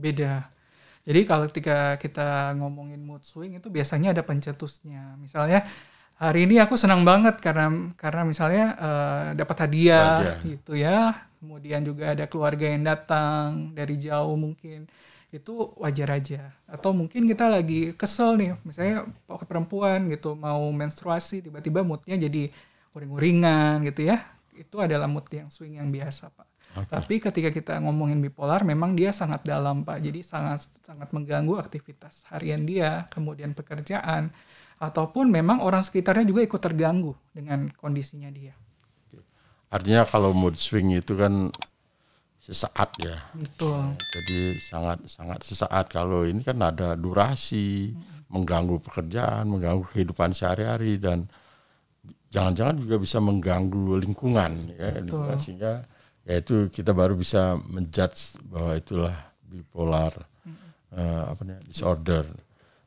beda. Jadi kalau ketika kita ngomongin mood swing itu biasanya ada pencetusnya. Misalnya hari ini aku senang banget karena misalnya dapat hadiah gitu ya. Kemudian juga ada keluarga yang datang dari jauh mungkin. Itu wajar aja. Atau mungkin kita lagi kesel nih, misalnya perempuan gitu mau menstruasi, tiba-tiba moodnya jadi uring-uringan gitu ya. Itu adalah mood yang swing yang biasa, Pak. Okay. Tapi ketika kita ngomongin bipolar, memang dia sangat dalam, Pak. Jadi sangat mengganggu aktivitas harian dia, kemudian pekerjaan, ataupun memang orang sekitarnya juga ikut terganggu dengan kondisinya dia. Artinya kalau mood swing itu kan sesaat ya. Betul. Jadi sangat sesaat. Kalau ini kan ada durasi, mengganggu pekerjaan, mengganggu kehidupan sehari-hari, dan jangan-jangan juga bisa mengganggu lingkungan ya. Lingkungan, sehingga ya itu kita baru bisa menjudge bahwa itulah bipolar disorder.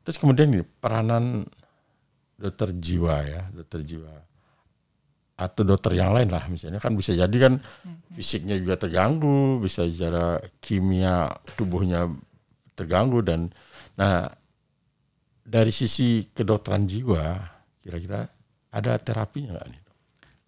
Terus kemudian ini peranan dokter jiwa atau dokter yang lain lah, misalnya kan bisa jadi kan fisiknya juga terganggu, bisa secara kimia tubuhnya terganggu, dan nah dari sisi kedokteran jiwa kira-kira ada terapinya nggak nih?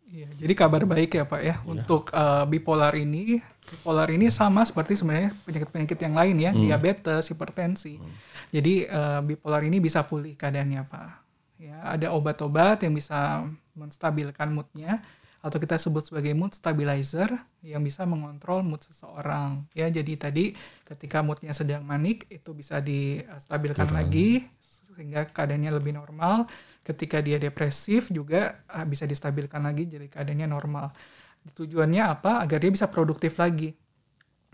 Iya, jadi kabar baik ya Pak ya. Untuk bipolar ini sama seperti sebenarnya penyakit-penyakit yang lain ya, diabetes, hipertensi. Jadi bipolar ini bisa pulih keadaannya Pak. Ya, ada obat-obat yang bisa menstabilkan moodnya, atau kita sebut sebagai mood stabilizer yang bisa mengontrol mood seseorang. Ya, jadi tadi ketika moodnya sedang manik itu bisa distabilkan lagi sehingga keadaannya lebih normal. Ketika dia depresif juga bisa distabilkan lagi jadi keadaannya normal. Tujuannya apa? Agar dia bisa produktif lagi.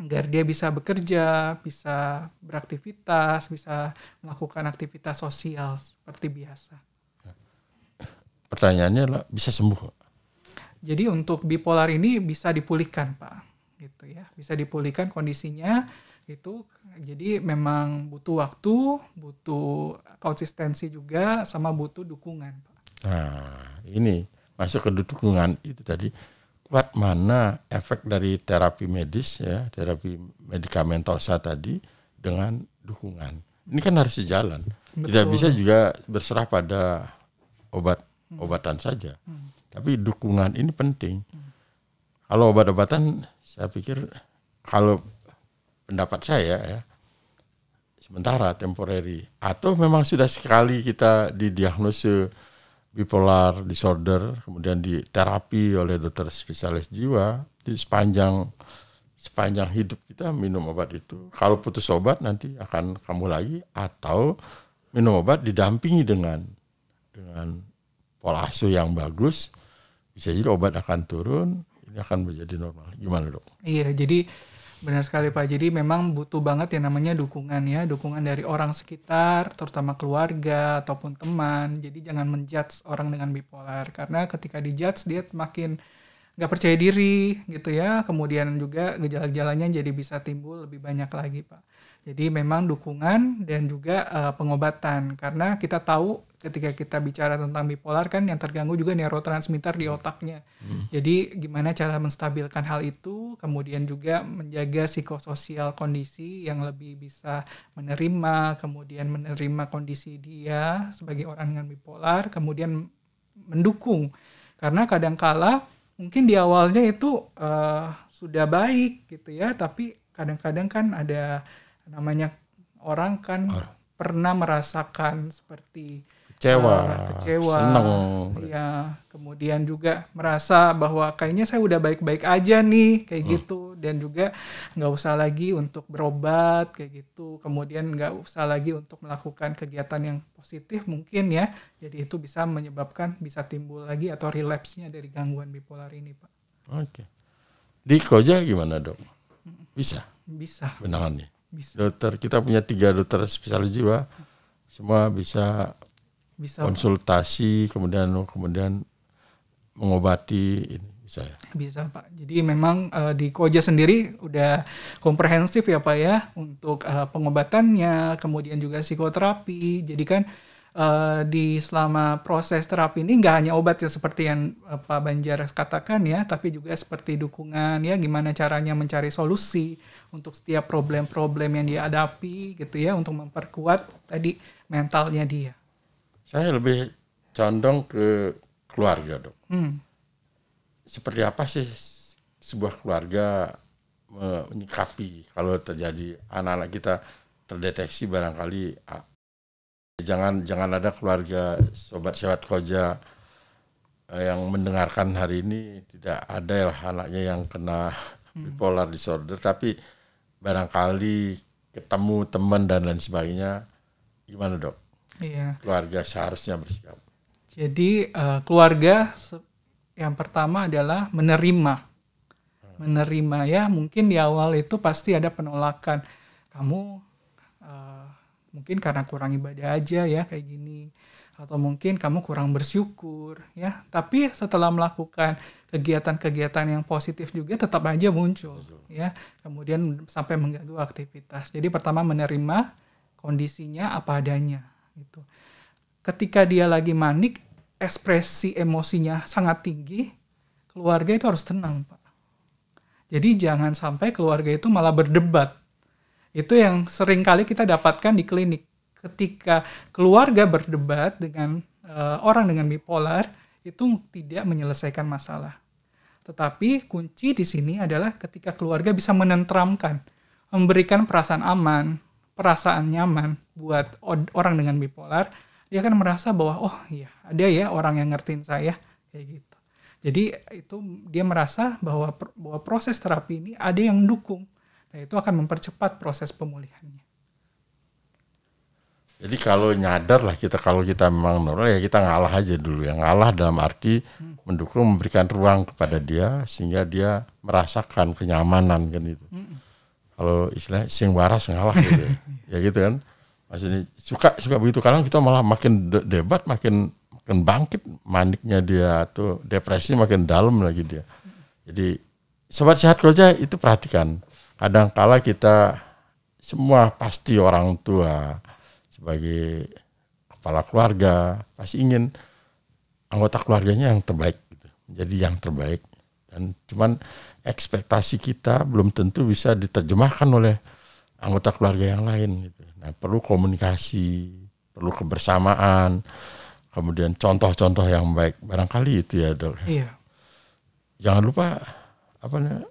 Agar dia bisa bekerja, bisa beraktivitas, bisa melakukan aktivitas sosial seperti biasa. Pertanyaannya adalah bisa sembuh? Jadi untuk bipolar ini bisa dipulihkan Pak, gitu ya, bisa dipulihkan kondisinya itu. Jadi memang butuh waktu, butuh konsistensi juga, sama butuh dukungan Pak. Nah ini masuk ke dukungan itu tadi, kuat mana efek dari terapi medis ya, terapi medikamentosa tadi dengan dukungan. Ini kan harus sejalan. Betul. Tidak bisa juga berserah pada obatan saja. Tapi dukungan ini penting. Kalau obat-obatan, saya pikir kalau pendapat saya ya, sementara, temporary, atau memang sudah sekali kita didiagnosis bipolar disorder, kemudian diterapi oleh dokter spesialis jiwa, di sepanjang hidup kita minum obat itu. Kalau putus obat nanti akan kambuh lagi, atau minum obat didampingi dengan pola asuh yang bagus, bisa jadi obat akan turun, ini akan menjadi normal. Gimana dok? Iya, jadi benar sekali Pak. Jadi memang butuh banget yang namanya dukungan ya, dukungan dari orang sekitar, terutama keluarga ataupun teman. Jadi jangan menjudge orang dengan bipolar, karena ketika dijudge dia makin nggak percaya diri gitu ya. Kemudian juga gejala-gejalanya jadi bisa timbul lebih banyak lagi Pak. Jadi memang dukungan dan juga pengobatan, karena kita tahu ketika kita bicara tentang bipolar kan yang terganggu juga neurotransmitter di otaknya. Jadi gimana cara menstabilkan hal itu, kemudian juga menjaga psikososial kondisi yang lebih bisa menerima, kemudian menerima kondisi dia sebagai orang dengan bipolar, kemudian mendukung. Karena kadangkala mungkin di awalnya itu sudah baik gitu ya, tapi kadang-kadang kan ada namanya orang kan pernah merasakan seperti kecewa, senang, ya, kemudian juga merasa bahwa kayaknya saya udah baik-baik aja nih kayak gitu, dan juga nggak usah lagi untuk berobat kayak gitu, kemudian nggak usah lagi untuk melakukan kegiatan yang positif mungkin ya, jadi itu bisa menyebabkan bisa timbul lagi atau relapse-nya dari gangguan bipolar ini Pak. Oke. Di Koja gimana dok? Bisa menangani? Bisa. Dokter, kita punya 3 dokter spesialis jiwa, semua bisa konsultasi, kemudian mengobati ini, bisa ya? Bisa Pak. Jadi memang di Koja sendiri udah komprehensif ya Pak ya, untuk pengobatannya, kemudian juga psikoterapi. Jadi kan di selama proses terapi ini nggak hanya obat ya seperti yang Pak Banjar katakan ya, tapi juga seperti dukungan ya, gimana caranya mencari solusi untuk setiap problem-problem yang dia hadapi gitu ya, untuk memperkuat tadi mentalnya dia. Saya lebih condong ke keluarga, Dok. Seperti apa sih sebuah keluarga menyikapi kalau terjadi anak-anak kita terdeteksi barangkali jangan ada keluarga Sobat Sehat Koja yang mendengarkan hari ini tidak ada lah anaknya yang kena bipolar disorder, tapi barangkali ketemu teman dan lain sebagainya, gimana Dok? Iya. Keluarga seharusnya bersikap. Jadi keluarga yang pertama adalah menerima ya, mungkin di awal itu pasti ada penolakan, kamu mungkin karena kurang ibadah aja ya kayak gini, atau mungkin kamu kurang bersyukur ya, tapi setelah melakukan kegiatan-kegiatan yang positif juga tetap aja muncul ya, kemudian sampai mengganggu aktivitas. Jadi pertama menerima kondisinya apa adanya gitu. Ketika dia lagi manik, ekspresi emosinya sangat tinggi, keluarga itu harus tenang, Pak. Jadi jangan sampai keluarga itu malah berdebat. Itu yang sering kali kita dapatkan di klinik. Ketika keluarga berdebat dengan orang dengan bipolar, itu tidak menyelesaikan masalah. Tetapi kunci di sini adalah ketika keluarga bisa menenteramkan, memberikan perasaan aman, perasaan nyaman buat orang dengan bipolar, dia akan merasa bahwa oh iya, ada ya orang yang ngertiin saya kayak gitu. Jadi itu dia merasa bahwa proses terapi ini ada yang dukung. Nah, itu akan mempercepat proses pemulihannya. Jadi kalau nyadar lah kita, kalau kita memang normal ya kita ngalah aja dulu ya. Ngalah dalam arti mendukung, memberikan ruang kepada dia sehingga dia merasakan kenyamanan kan itu. Kalau istilahnya sing waras ngalah gitu ya gitu kan. Maksudnya suka begitu, kadang kita malah makin debat makin bangkit maniknya dia tuh, depresi makin dalam lagi dia. Jadi Sobat Sehat Koja itu perhatikan, kadang kala kita semua pasti orang tua sebagai kepala keluarga pasti ingin anggota keluarganya yang terbaik gitu. Jadi yang terbaik, dan cuman ekspektasi kita belum tentu bisa diterjemahkan oleh anggota keluarga yang lain gitu. Nah, perlu komunikasi, perlu kebersamaan, kemudian contoh-contoh yang baik, barangkali itu ya Dok. Iya. Jangan lupa apa namanya?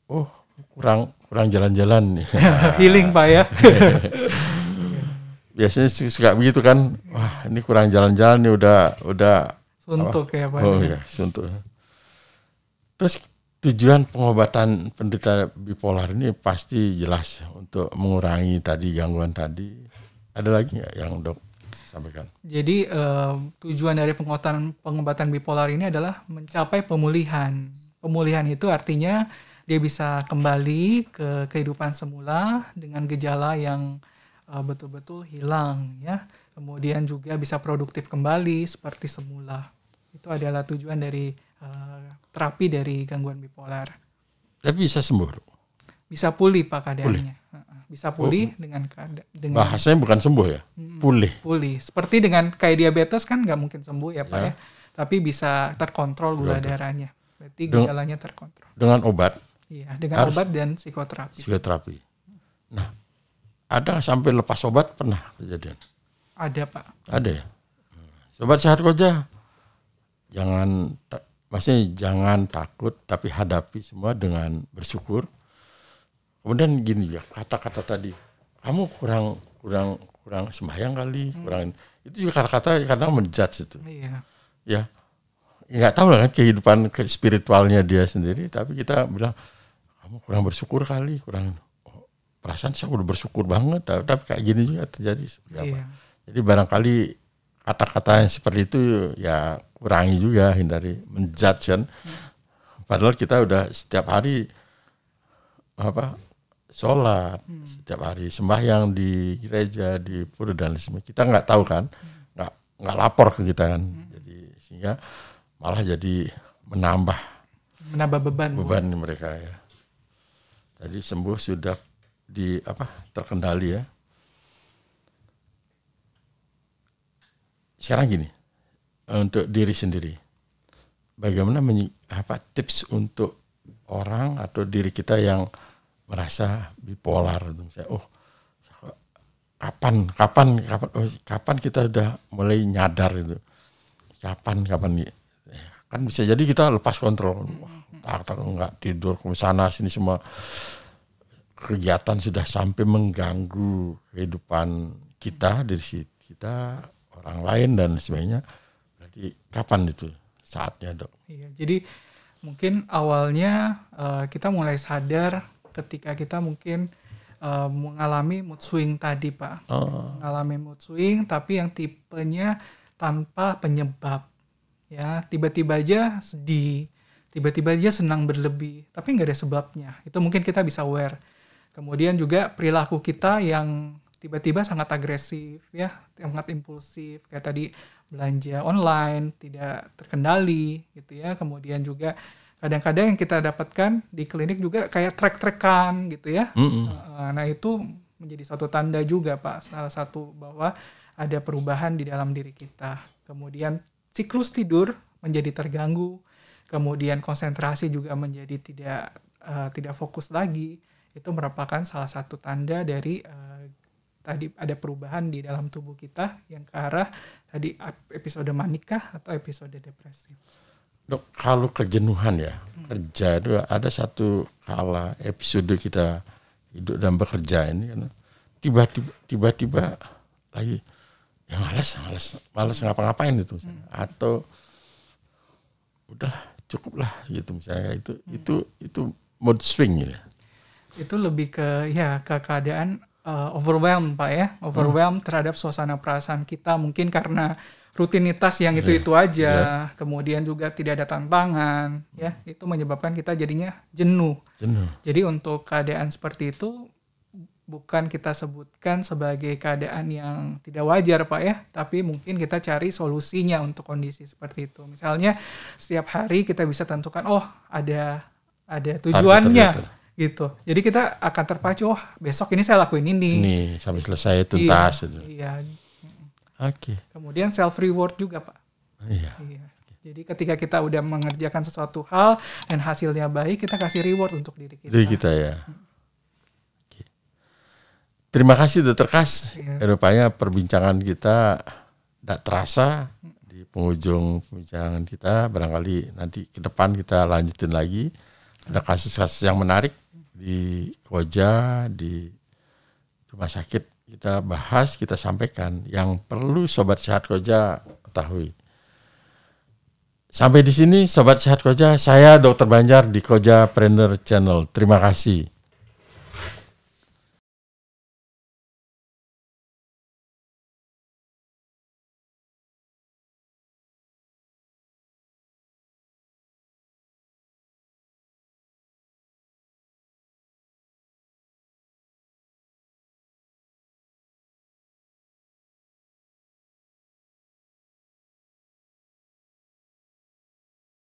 Oh, kurang jalan-jalan nih. Healing Pak ya. Biasanya suka begitu kan. Wah, ini kurang jalan-jalan nih, udah Suntuk ya Pak. Oh iya, suntuk. Terus tujuan pengobatan penderita bipolar ini pasti jelas untuk mengurangi tadi gangguan tadi. Ada lagi nggak yang Dok sampaikan? Jadi tujuan dari pengobatan bipolar ini adalah mencapai pemulihan. Pemulihan itu artinya dia bisa kembali ke kehidupan semula dengan gejala yang betul-betul hilang ya. Kemudian juga bisa produktif kembali seperti semula. Itu adalah tujuan dari terapi dari gangguan bipolar. Tapi bisa sembuh, Dok? Bisa pulih Pak keadaannya. Bisa pulih dengan bahasanya bukan sembuh ya, pulih. Seperti dengan kayak diabetes kan nggak mungkin sembuh ya Pak ya, tapi bisa terkontrol gula darahnya. Berarti gejalanya terkontrol. Dengan obat? Iya, dengan obat dan psikoterapi. Nah, ada sampai lepas obat pernah kejadian? Ada Pak. Ada ya. Sobat Sehat Koja, jangan takut, tapi hadapi semua dengan bersyukur. Kemudian gini ya, kata-kata tadi, kamu kurang sembahyang kali, itu juga kata-kata kadang menjudge itu. Iya. Ya, nggak tahu lah kan kehidupan spiritualnya dia sendiri, tapi kita bilang kamu kurang bersyukur kali, perasaan saya udah bersyukur banget, tapi kayak gini juga terjadi. Iya. Jadi barangkali kata-kata yang seperti itu ya kurangi juga, hindari menjudge kan. Padahal kita udah setiap hari sholat, setiap hari sembahyang di gereja, di pura dan lain-lain. Kita nggak tahu kan, nggak lapor ke kita kan. Jadi sehingga malah jadi menambah beban mereka ya. Tadi sembuh sudah terkendali ya. sekarang gini, untuk diri sendiri, bagaimana tips untuk orang atau diri kita yang merasa bipolar, misalnya, kapan kita udah mulai nyadar itu, kapan nih, kan bisa jadi kita lepas kontrol, nggak tidur ke sana sini, semua kegiatan sudah sampai mengganggu kehidupan kita, diri kita, orang lain dan sebagainya. Berarti kapan itu saatnya, Dok? Iya, jadi mungkin awalnya kita mulai sadar ketika kita mungkin mengalami mood swing tadi, Pak. Mengalami mood swing tapi yang tipenya tanpa penyebab. Ya, tiba-tiba aja sedih, tiba-tiba aja senang berlebih, tapi nggak ada sebabnya. Itu mungkin kita bisa aware. Kemudian juga perilaku kita yang tiba-tiba sangat agresif, ya, sangat impulsif, kayak tadi belanja online tidak terkendali, gitu ya. Kemudian juga kadang-kadang yang kita dapatkan di klinik juga kayak trek-trekan, gitu ya. Nah itu menjadi suatu tanda juga, Pak, salah satu bahwa ada perubahan di dalam diri kita. Kemudian siklus tidur menjadi terganggu, kemudian konsentrasi juga menjadi tidak fokus lagi. Itu merupakan salah satu tanda dari tadi ada perubahan di dalam tubuh kita yang ke arah tadi episode manikah atau episode depresif. Dok, kalau kejenuhan ya, kerja itu ada satu kala episode kita hidup dan bekerja ini kan tiba-tiba lagi ya malas ngapa-ngapain itu misalnya. Atau udahlah cukuplah gitu misalnya, itu mood swing ya. Itu lebih ke keadaan overwhelm, Pak, ya, overwhelm terhadap suasana perasaan kita, mungkin karena rutinitas yang itu aja, kemudian juga tidak ada tantangan, ya, itu menyebabkan kita jadinya jenuh. Jadi untuk keadaan seperti itu bukan kita sebutkan sebagai keadaan yang tidak wajar, Pak, ya, tapi mungkin kita cari solusinya untuk kondisi seperti itu. Misalnya setiap hari kita bisa tentukan, ada tujuannya. Gitu. Jadi kita akan terpacu, besok ini saya lakuin ini sampai selesai tuntas. Iya. Oke. Kemudian self reward juga, Pak. Iya. Jadi ketika kita udah mengerjakan sesuatu hal dan hasilnya baik, kita kasih reward untuk diri kita. Diri kita ya. Oke. Terima kasih Dr. Kas. Rupanya perbincangan kita tidak terasa di penghujung perbincangan kita. Barangkali nanti ke depan kita lanjutin lagi. Ada kasus-kasus yang menarik di Koja, di rumah sakit, kita bahas, kita sampaikan yang perlu Sobat Sehat Koja ketahui. Sampai di sini Sobat Sehat Koja, saya Dr. Banjar di Koja Trainer Channel. Terima kasih.